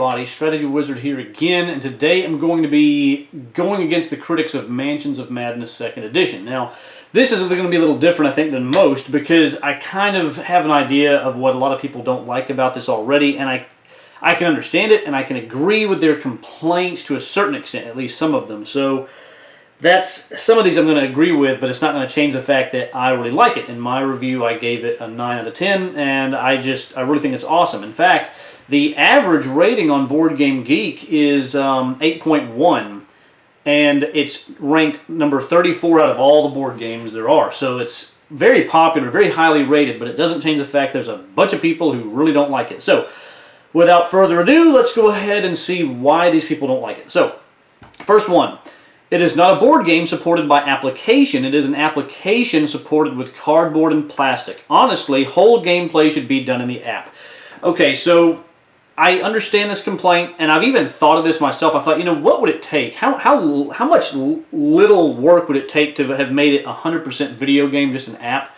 everybody? Strategywizard here again, and today I'm going to be going against the critics of Mansions of Madness 2nd Edition. Now, this is going to be a little different, I think, than most, because I kind of have an idea of what a lot of people don't like about this already, and I can understand it, and I can agree with their complaints to a certain extent, at least some of them. So, some of these I'm going to agree with, but it's not going to change the fact that I really like it. In my review, I gave it a 9 out of 10, and I really think it's awesome. In fact, the average rating on Board Game Geek is 8.1, and it's ranked number 34 out of all the board games there are. So it's very popular, very highly rated, but it doesn't change the fact there's a bunch of people who really don't like it. So, without further ado, let's go ahead and see why these people don't like it. So, first one. It is not a board game supported by application. It is an application supported with cardboard and plastic. Honestly, whole gameplay should be done in the app. Okay, so I understand this complaint, and I've even thought of this myself. I thought, you know, what would it take? How much little work would it take to have made it a 100% video game, just an app?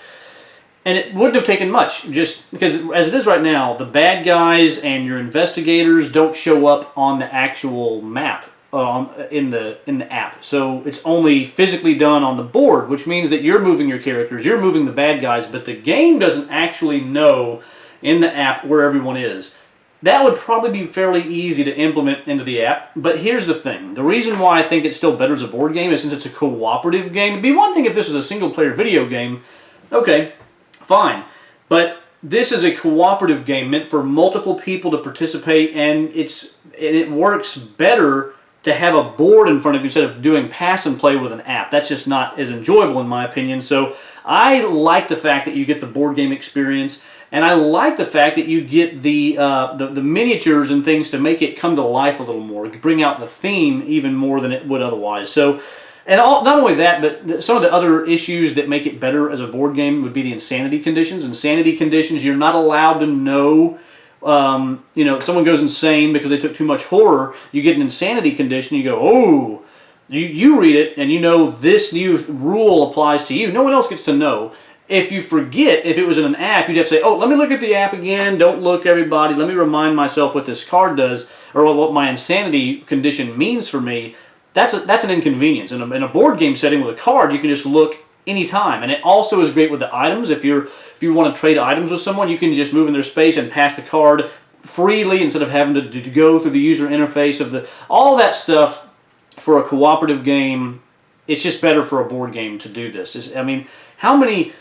And it wouldn't have taken much, just because as it is right now, the bad guys and your investigators don't show up on the actual map. In the app. So it's only physically done on the board, which means that you're moving your characters, you're moving the bad guys, but the game doesn't actually know in the app where everyone is. That would probably be fairly easy to implement into the app, but here's the thing. The reason why I think it's still better as a board game is since it's a cooperative game. It'd be one thing if this was a single-player video game. Okay, fine. But this is a cooperative game meant for multiple people to participate, and it works better to have a board in front of you instead of doing pass and play with an app. That's just not as enjoyable in my opinion. So I like the fact that you get the board game experience, and I like the fact that you get the miniatures and things to make it come to life a little more, bring out the theme even more than it would otherwise. So, and not only that, but some of the other issues that make it better as a board game would be the insanity conditions. Insanity conditions, you're not allowed to know. You know, if someone goes insane because they took too much horror, you get an insanity condition, you go, oh, you read it, and you know this new rule applies to you. No one else gets to know. If you forget, if it was in an app, you'd have to say, oh, let me look at the app again, don't look everybody, let me remind myself what this card does, or what my insanity condition means for me. That's an inconvenience. In a board game setting with a card, you can just look anytime, and it also is great with the items. If you want to trade items with someone, you can just move in their space and pass the card freely instead of having to go through the user interface of all that stuff. For a cooperative game, it's just better for a board game to do this. I mean, how many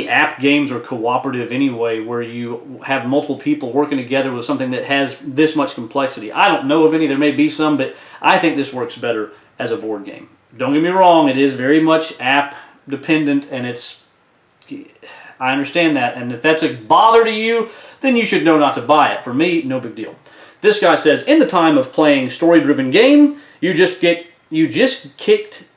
app games are cooperative anyway, where you have multiple people working together with something that has this much complexity? I don't know of any. There may be some, but I think this works better as a board game. Don't get me wrong, it is very much app dependent, and I understand that, and if that's a bother to you, then you should know not to buy it. For me, no big deal. This guy says, in the time of playing story-driven game, you just kicked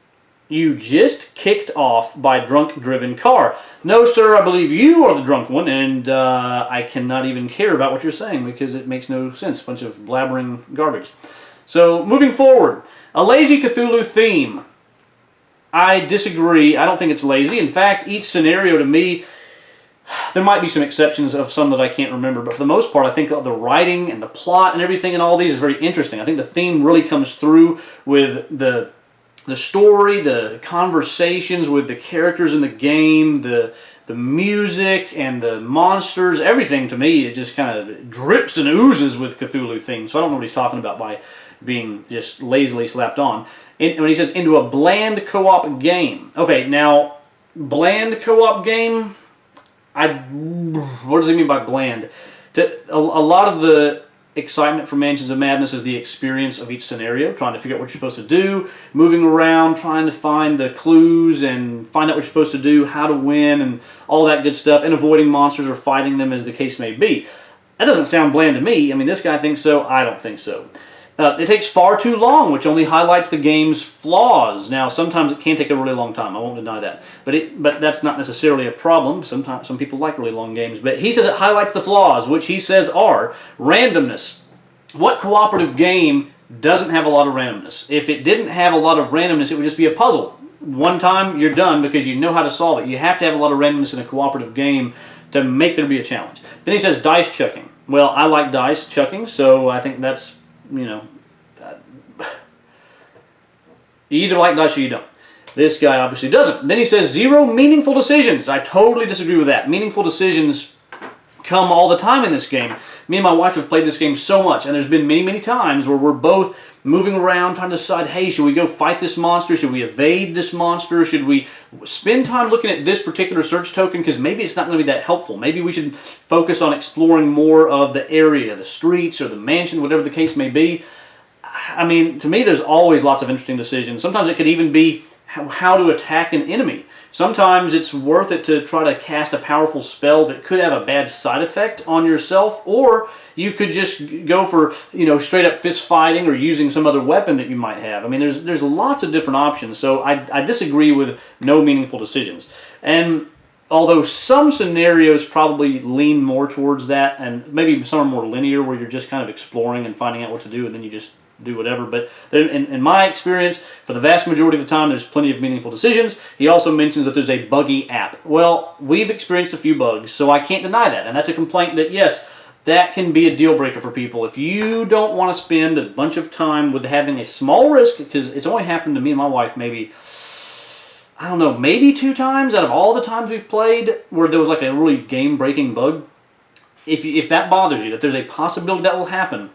off by drunk-driven car. No, sir, I believe you are the drunk one, and I cannot even care about what you're saying because it makes no sense. A bunch of blabbering garbage. So, moving forward, a lazy Cthulhu theme. I disagree. I don't think it's lazy. In fact, each scenario to me, there might be some exceptions of some that I can't remember, but for the most part, I think the writing and the plot and everything and all these is very interesting. I think the theme really comes through with the story, the conversations with the characters in the game, the music and the monsters. Everything to me, it just kind of drips and oozes with Cthulhu theme. So I don't know what he's talking about by being just lazily slapped on. When he says into a bland co-op game. Okay, now, bland co-op game, what does he mean by bland? A lot of the excitement for Mansions of Madness is the experience of each scenario, trying to figure out what you're supposed to do, moving around, trying to find the clues and find out what you're supposed to do, how to win, and all that good stuff, and avoiding monsters or fighting them as the case may be. That doesn't sound bland to me. I mean, this guy thinks so. I don't think so. It takes far too long, which only highlights the game's flaws. Now, sometimes it can take a really long time. I won't deny that. But that's not necessarily a problem. Sometimes some people like really long games. But he says it highlights the flaws, which he says are randomness. What cooperative game doesn't have a lot of randomness? If it didn't have a lot of randomness, it would just be a puzzle. One time, you're done because you know how to solve it. You have to have a lot of randomness in a cooperative game to make there be a challenge. Then he says dice chucking. Well, I like dice chucking, so I think that's you know, you either like dice or you don't. This guy obviously doesn't. Then he says 0 meaningful decisions. I totally disagree with that. Meaningful decisions come all the time in this game. Me and my wife have played this game so much, and there's been many, many times where we're both moving around trying to decide, hey, should we go fight this monster? Should we evade this monster? Should we spend time looking at this particular search token? Because maybe it's not going to be that helpful. Maybe we should focus on exploring more of the area, the streets or the mansion, whatever the case may be. I mean, to me, there's always lots of interesting decisions. Sometimes it could even be how to attack an enemy. Sometimes it's worth it to try to cast a powerful spell that could have a bad side effect on yourself, or you could just go for, you know, straight up fist fighting or using some other weapon that you might have. I mean, there's lots of different options, so I disagree with no meaningful decisions. And although some scenarios probably lean more towards that, and maybe some are more linear where you're just kind of exploring and finding out what to do and then you just do whatever, but in my experience, for the vast majority of the time, there's plenty of meaningful decisions. He also mentions that there's a buggy app. Well, we've experienced a few bugs, so I can't deny that, and that's a complaint that, yes, that can be a deal breaker for people. If you don't want to spend a bunch of time with having a small risk, because it's only happened to me and my wife maybe, I don't know, maybe 2 times out of all the times we've played where there was like a really game-breaking bug. If that bothers you, that there's a possibility that will happen,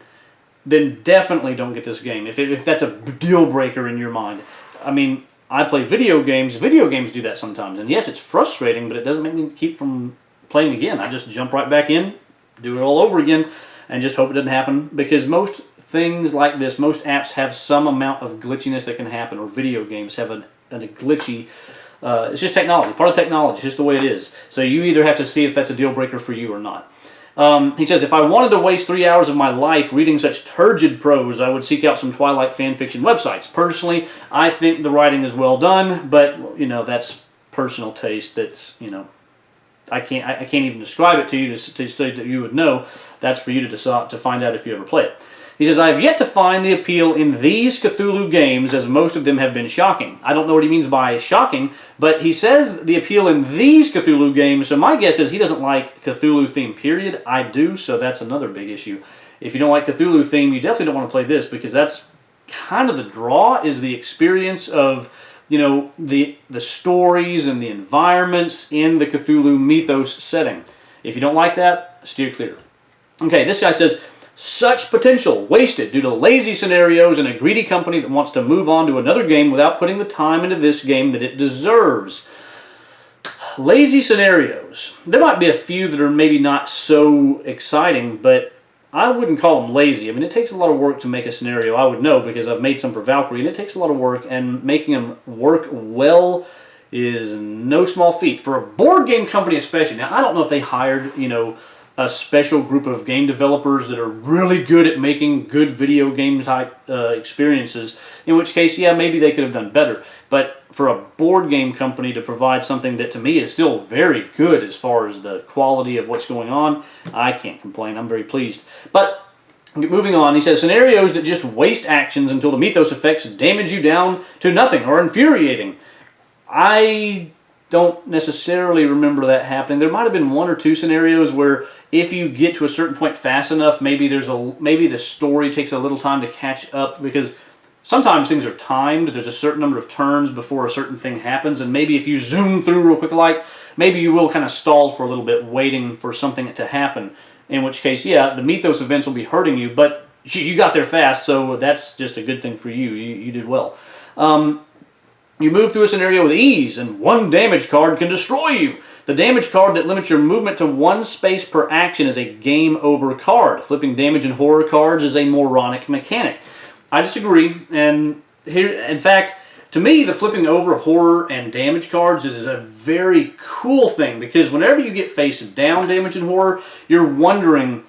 then definitely don't get this game, if that's a deal breaker in your mind. I mean, I play video games. Video games do that sometimes. And yes, it's frustrating, but it doesn't make me keep from playing again. I just jump right back in, do it all over again, and just hope it doesn't happen. Because most things like this, most apps have some amount of glitchiness that can happen, or video games have a glitchy... it's just technology, part of technology. It's just the way it is. So you either have to see if that's a deal breaker for you or not. He says, if I wanted to waste 3 hours of my life reading such turgid prose, I would seek out some Twilight fanfiction websites. Personally, I think the writing is well done, but, you know, that's personal taste. That's, you know, I can't even describe it to you to say that you would know. That's for you to decide, to find out if you ever play it. He says, I have yet to find the appeal in these Cthulhu games, as most of them have been shocking. I don't know what he means by shocking, but he says the appeal in these Cthulhu games, so my guess is he doesn't like Cthulhu theme, period. I do, so that's another big issue. If you don't like Cthulhu theme, you definitely don't want to play this, because that's kind of the draw, is the experience of, you know, the stories and the environments in the Cthulhu mythos setting. If you don't like that, steer clear. Okay, this guy says, such potential wasted due to lazy scenarios and a greedy company that wants to move on to another game without putting the time into this game that it deserves. Lazy scenarios. There might be a few that are maybe not so exciting, but I wouldn't call them lazy. I mean, it takes a lot of work to make a scenario. I would know because I've made some for Valkyrie, and it takes a lot of work, and making them work well is no small feat. For a board game company especially. Now, I don't know if they hired, you know, a special group of game developers that are really good at making good video game type experiences, in which case, yeah, maybe they could have done better. But for a board game company to provide something that to me is still very good as far as the quality of what's going on, I can't complain. I'm very pleased. But moving on, he says, scenarios that just waste actions until the mythos effects damage you down to nothing or infuriating. I don't necessarily remember that happening. There might have been 1 or 2 scenarios where if you get to a certain point fast enough, maybe the story takes a little time to catch up, because sometimes things are timed. There's a certain number of turns before a certain thing happens, and maybe if you zoom through real quick, like, maybe you will kind of stall for a little bit waiting for something to happen, in which case, yeah, the mythos events will be hurting you, but you got there fast, so that's just a good thing for you. You did well. You move through a scenario with ease, and 1 damage card can destroy you. The damage card that limits your movement to 1 space per action is a game over card. Flipping damage and horror cards is a moronic mechanic. I disagree, and here, in fact, to me, the flipping over of horror and damage cards is a very cool thing, because whenever you get face down damage and horror, you're wondering,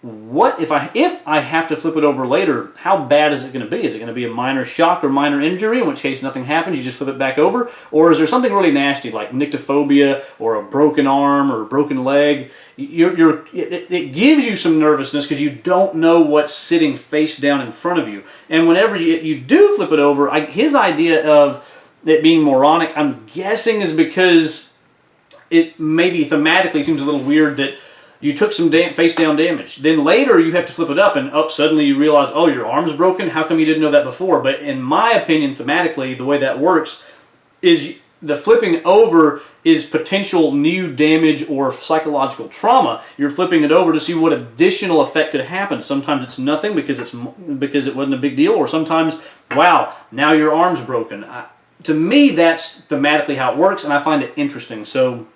what if I have to flip it over later, how bad is it going to be? Is it going to be a minor shock or minor injury, in which case nothing happens, you just flip it back over? Or is there something really nasty like nyctophobia or a broken arm or a broken leg? It gives you some nervousness because you don't know what's sitting face down in front of you. And whenever you do flip it over, his idea of it being moronic, I'm guessing, is because it maybe thematically seems a little weird that you took some face down damage. Then later you have to flip it up, and suddenly you realize, oh, your arm's broken? How come you didn't know that before? But in my opinion, thematically, the way that works is the flipping over is potential new damage or psychological trauma. You're flipping it over to see what additional effect could happen. Sometimes it's nothing because it wasn't a big deal, or sometimes, wow, now your arm's broken. To me, that's thematically how it works, and I find it interesting. So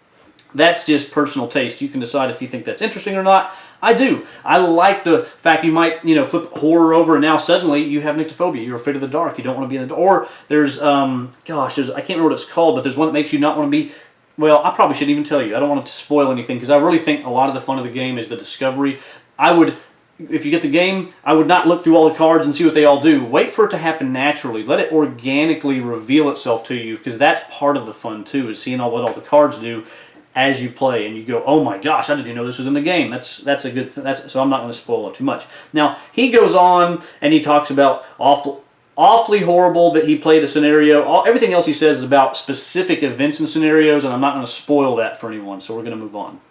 that's just personal taste. You can decide if you think that's interesting or not. I do. I like the fact you might, flip horror over, and now suddenly you have nyctophobia. You're afraid of the dark. You don't want to be in the dark. Or there's, I can't remember what it's called, but there's one that makes you not want to be. Well, I probably shouldn't even tell you. I don't want to spoil anything because I really think a lot of the fun of the game is the discovery. If you get the game, I would not look through all the cards and see what they all do. Wait for it to happen naturally. Let it organically reveal itself to you, because that's part of the fun too, is seeing what all the cards do as you play, and you go, oh my gosh, I didn't even know this was in the game. That's a good thing. So I'm not going to spoil it too much. Now, he goes on and he talks about awfully horrible that he played a scenario. Everything else he says is about specific events and scenarios, and I'm not going to spoil that for anyone, so we're going to move on.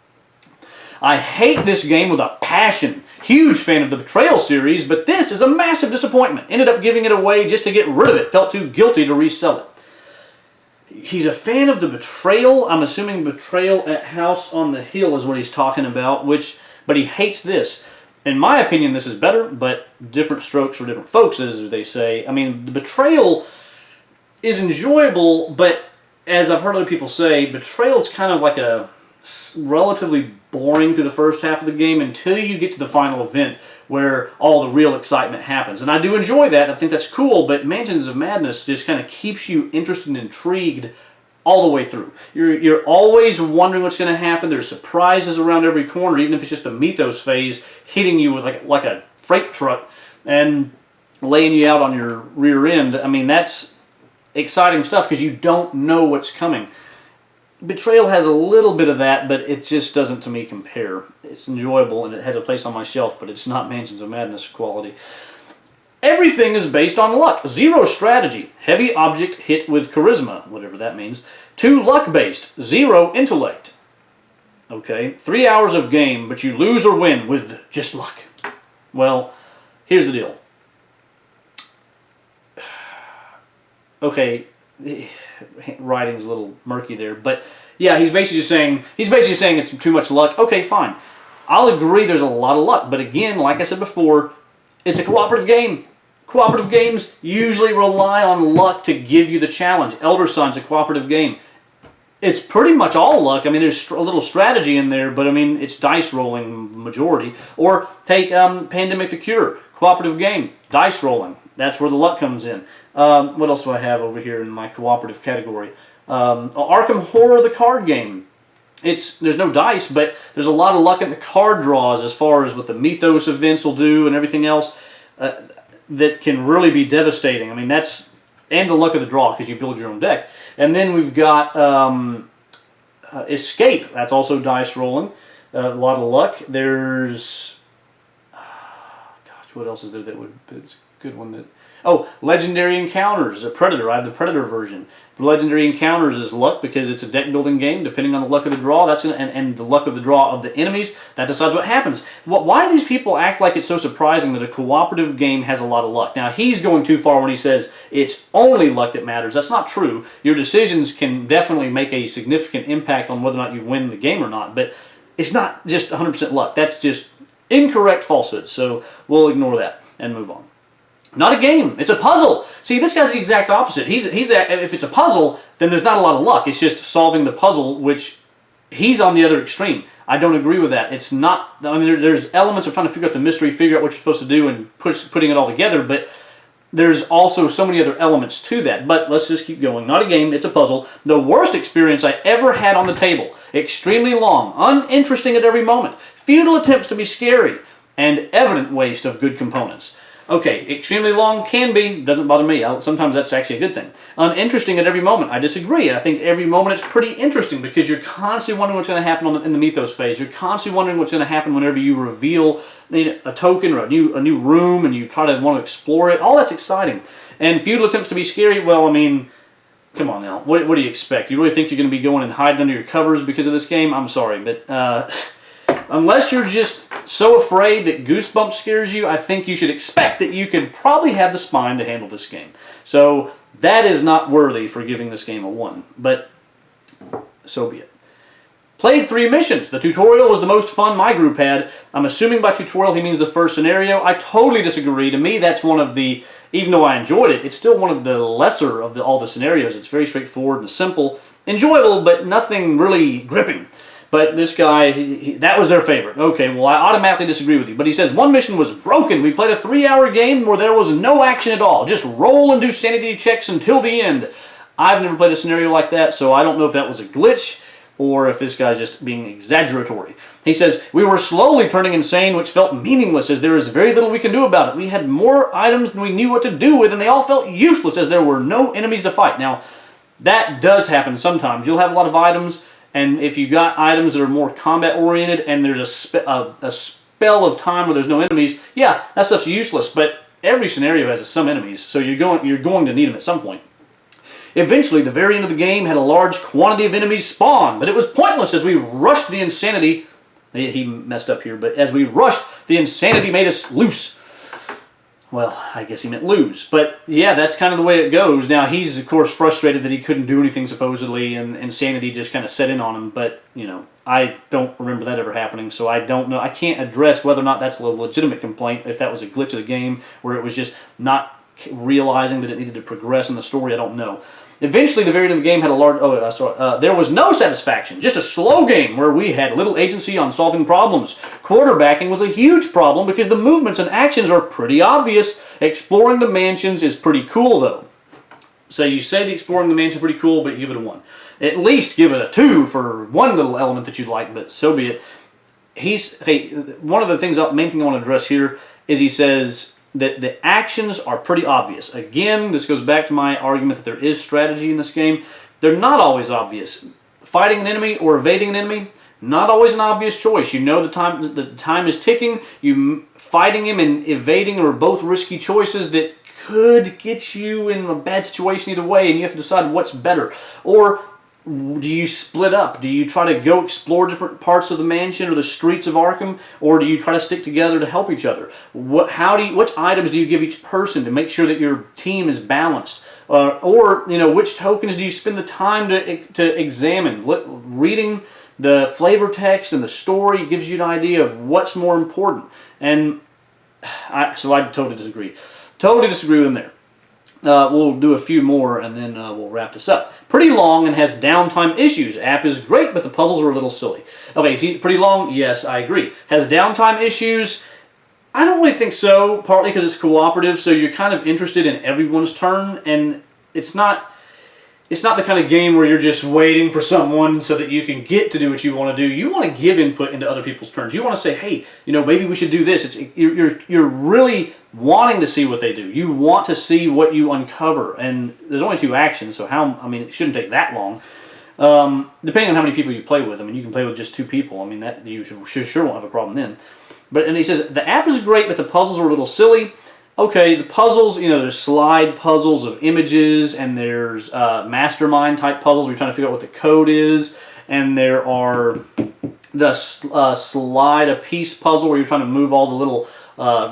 I hate this game with a passion. Huge fan of the Betrayal series, but this is a massive disappointment. Ended up giving it away just to get rid of it. Felt too guilty to resell it. He's a fan of the Betrayal. I'm assuming Betrayal at House on the Hill is what he's talking about, but he hates this. In my opinion, this is better, but different strokes for different folks, as they say. I mean, the Betrayal is enjoyable, but as I've heard other people say, Betrayal is kind of like a relatively boring through the first half of the game until you get to the final event where all the real excitement happens. And I do enjoy that. I think that's cool, but Mansions of Madness just kind of keeps you interested and intrigued all the way through. You're always wondering what's going to happen. There's surprises around every corner, even if it's just a Mythos phase hitting you with like a freight truck and laying you out on your rear end. I mean, that's exciting stuff because you don't know what's coming. Betrayal has a little bit of that, but it just doesn't, to me, compare. It's enjoyable, and it has a place on my shelf, but it's not Mansions of Madness quality. Everything is based on luck. 0 strategy. Heavy object hit with charisma, whatever that means. 2 luck-based. 0 intellect. Okay, 3 hours of game, but you lose or win with just luck. Well, here's the deal. Okay, writing's a little murky there, but yeah, he's basically saying it's too much luck. Okay, fine. I'll agree there's a lot of luck, but again, like I said before, it's a cooperative game. Cooperative games usually rely on luck to give you the challenge. Elder Sign's a cooperative game. It's pretty much all luck. I mean, there's a little strategy in there, but I mean, it's dice rolling majority. Or take Pandemic the Cure, cooperative game, dice rolling. That's where the luck comes in. What else do I have over here in my cooperative category? Arkham Horror, the card game. There's no dice, but there's a lot of luck in the card draws as far as what the Mythos events will do and everything else that can really be devastating. I mean, and the luck of the draw because you build your own deck. And then we've got Escape. That's also dice rolling. A lot of luck. There's what else is there that would be a good one that... Oh, Legendary Encounters, a Predator. I have the Predator version. Legendary Encounters is luck because it's a deck building game. Depending on the luck of the draw, and the luck of the draw of the enemies, that decides what happens. Why do these people act like it's so surprising that a cooperative game has a lot of luck? Now, he's going too far when he says it's only luck that matters. That's not true. Your decisions can definitely make a significant impact on whether or not you win the game or not, but it's not just 100% luck. That's just incorrect falsehood. So we'll ignore that and move on. Not a game. It's a puzzle. See, this guy's the exact opposite. If it's a puzzle, then there's not a lot of luck. It's just solving the puzzle, which he's on the other extreme. I don't agree with that. It's not... I mean, there's elements of trying to figure out the mystery, figure out what you're supposed to do, and putting it all together, but there's also so many other elements to that. But let's just keep going. Not a game. It's a puzzle. The worst experience I ever had on the table. Extremely long. Uninteresting at every moment. Futile attempts to be scary. And evident waste of good components. Okay, extremely long can be, doesn't bother me. Sometimes that's actually a good thing. Uninteresting at every moment, I disagree. I think every moment it's pretty interesting because you're constantly wondering what's going to happen in the Mythos phase. You're constantly wondering what's going to happen whenever you reveal a token or a new room and you try to want to explore it. All that's exciting. And futile attempts to be scary, well, I mean, come on now. What do you expect? You really think you're going to be going and hiding under your covers because of this game? I'm sorry, but... unless you're just so afraid that Goosebumps scares you, I think you should expect that you could probably have the spine to handle this game. So that is not worthy for giving this game a 1, but so be it. Played 3 missions. The tutorial was the most fun my group had. I'm assuming by tutorial he means the first scenario. I totally disagree. To me, that's one of the, even though I enjoyed it, it's still one of the lesser of all the scenarios. It's very straightforward and simple. Enjoyable, but nothing really gripping. But this guy, that was their favorite. Okay, well, I automatically disagree with you. But he says, 1 mission was broken. We played a 3-hour game where there was no action at all. Just roll and do sanity checks until the end. I've never played a scenario like that, so I don't know if that was a glitch or if this guy's just being exaggeratory. He says, we were slowly turning insane, which felt meaningless as there is very little we can do about it. We had more items than we knew what to do with, and they all felt useless as there were no enemies to fight. Now, that does happen sometimes. You'll have a lot of items, and if you got items that are more combat-oriented and there's a spell of time where there's no enemies, yeah, that stuff's useless, but every scenario has some enemies, so you're going to need them at some point. Eventually, the very end of the game had a large quantity of enemies spawn, but it was pointless as we rushed the insanity. He messed up here, but as we rushed, the insanity made us loose. Well, I guess he meant lose. But yeah, that's kind of the way it goes. Now, he's, of course, frustrated that he couldn't do anything, supposedly, and insanity just kind of set in on him. But, you know, I don't remember that ever happening, so I don't know. I can't address whether or not that's a legitimate complaint, if that was a glitch of the game, where it was just not realizing that it needed to progress in the story. I don't know. Eventually, the very end of the game had a large... there was no satisfaction. Just a slow game where we had little agency on solving problems. Quarterbacking was a huge problem because the movements and actions are pretty obvious. Exploring the mansions is pretty cool, though. So you say the exploring the mansion is pretty cool, but you give it a 1. At least give it a 2 for one little element that you'd like, but so be it. One of the things, main thing I want to address here is he says that the actions are pretty obvious. Again, this goes back to my argument that there is strategy in this game. They're not always obvious. Fighting an enemy or evading an enemy, not always an obvious choice. You know the time is ticking. Fighting him and evading are both risky choices that could get you in a bad situation either way, and you have to decide what's better. Or do you split up? Do you try to go explore different parts of the mansion or the streets of Arkham, or do you try to stick together to help each other? Which items do you give each person to make sure that your team is balanced? Or which tokens do you spend the time to examine? Reading the flavor text and the story gives you an idea of what's more important. And so I totally disagree. Totally disagree with him there. We'll do a few more and then we'll wrap this up. Pretty long and has downtime issues. App is great, but the puzzles are a little silly. Okay, pretty long? Yes, I agree. Has downtime issues? I don't really think so, partly because it's cooperative, so you're kind of interested in everyone's turn, and it's not the kind of game where you're just waiting for someone so that you can get to do what you want to do. You want to give input into other people's turns. You want to say, hey, maybe we should do this. You're really wanting to see what they do. You want to see what you uncover. And there's only 2 actions, so it shouldn't take that long. Depending on how many people you play with. You can play with just 2 people. That you sure won't have a problem then. And he says, the app is great, but the puzzles are a little silly. Okay, the puzzles, there's slide puzzles of images, and there's mastermind type puzzles where you're trying to figure out what the code is, and there are the slide a piece puzzle where you're trying to move all the little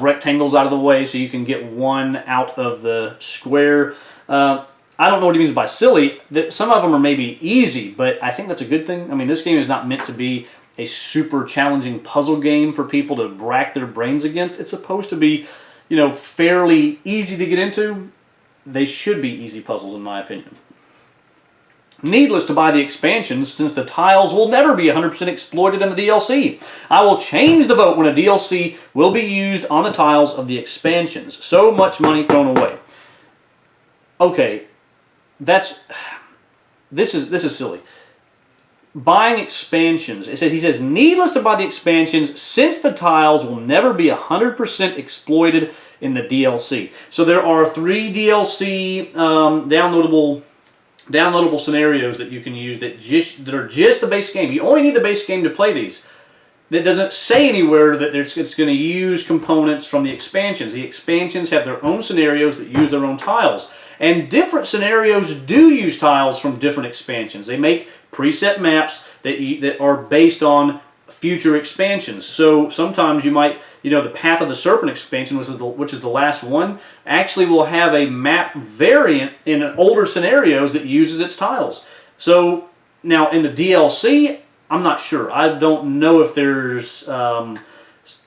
rectangles out of the way so you can get one out of the square. I don't know what he means by silly. Some of them are maybe easy, but I think that's a good thing. This game is not meant to be a super challenging puzzle game for people to rack their brains against. It's supposed to be fairly easy to get into. They should be easy puzzles, in my opinion. Needless to buy the expansions, since the tiles will never be 100% exploited in the DLC. I will change the vote when a DLC will be used on the tiles of the expansions. So much money thrown away. Okay, this is silly. Buying expansions. He says, needless to buy the expansions since the tiles will never be 100% exploited in the DLC. So there are 3 DLC downloadable scenarios that you can use that are just the base game. You only need the base game to play these. That doesn't say anywhere that it's going to use components from the expansions. The expansions have their own scenarios that use their own tiles. And different scenarios do use tiles from different expansions. They make preset maps that are based on future expansions. So sometimes you might, the Path of the Serpent expansion, which is the last one, actually will have a map variant in older scenarios that uses its tiles. So now in the DLC, I'm not sure. I don't know if there's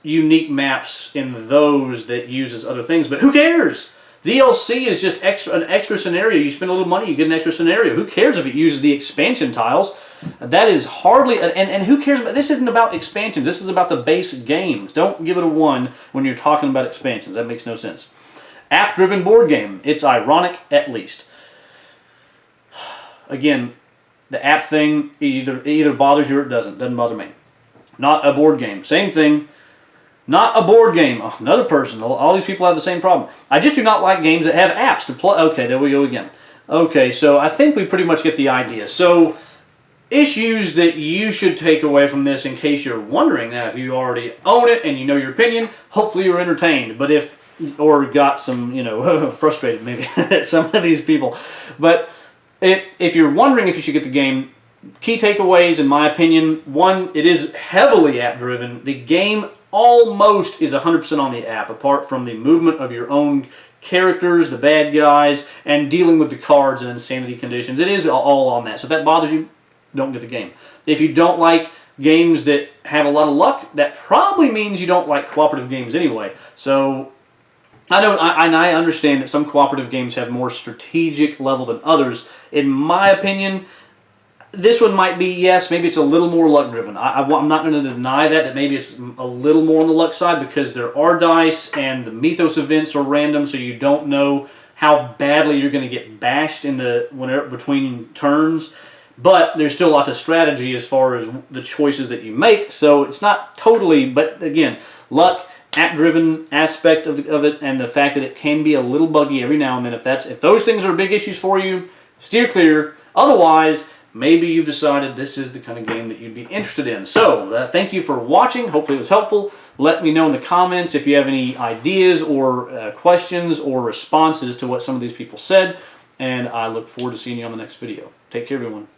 unique maps in those that uses other things, but who cares? DLC is just an extra scenario. You spend a little money, you get an extra scenario. Who cares if it uses the expansion tiles? That is hardly, and who cares about, this isn't about expansions. This is about the base game. Don't give it a 1 when you're talking about expansions. That makes no sense. App-driven board game. It's ironic, at least. Again, the app thing either bothers you or it doesn't. Doesn't bother me. Not a board game. Same thing. Not a board game. Oh, another person. All these people have the same problem. I just do not like games that have apps to play. Okay, there we go again. Okay, so I think we pretty much get the idea. So, issues that you should take away from this in case you're wondering. Now, if you already own it and you know your opinion, hopefully you're entertained. But or got some, frustrated maybe at some of these people. But if you're wondering if you should get the game, key takeaways, in my opinion: 1, it is heavily app-driven. The game almost is 100% on the app, apart from the movement of your own characters, the bad guys, and dealing with the cards and insanity conditions. It is all on that. So if that bothers you, don't get the game. If you don't like games that have a lot of luck, that probably means you don't like cooperative games anyway. So I understand that some cooperative games have more strategic level than others. In my opinion, this one might be, yes, maybe it's a little more luck driven. I'm not going to deny that maybe it's a little more on the luck side, because there are dice and the mythos events are random, so you don't know how badly you're going to get bashed between turns. But there's still lots of strategy as far as the choices that you make, so it's not totally, but again, luck, app-driven aspect of it, and the fact that it can be a little buggy every now and then. If those things are big issues for you, steer clear. Otherwise, maybe you've decided this is the kind of game that you'd be interested in. So, thank you for watching. Hopefully it was helpful. Let me know in the comments if you have any ideas or questions or responses to what some of these people said. And I look forward to seeing you on the next video. Take care, everyone.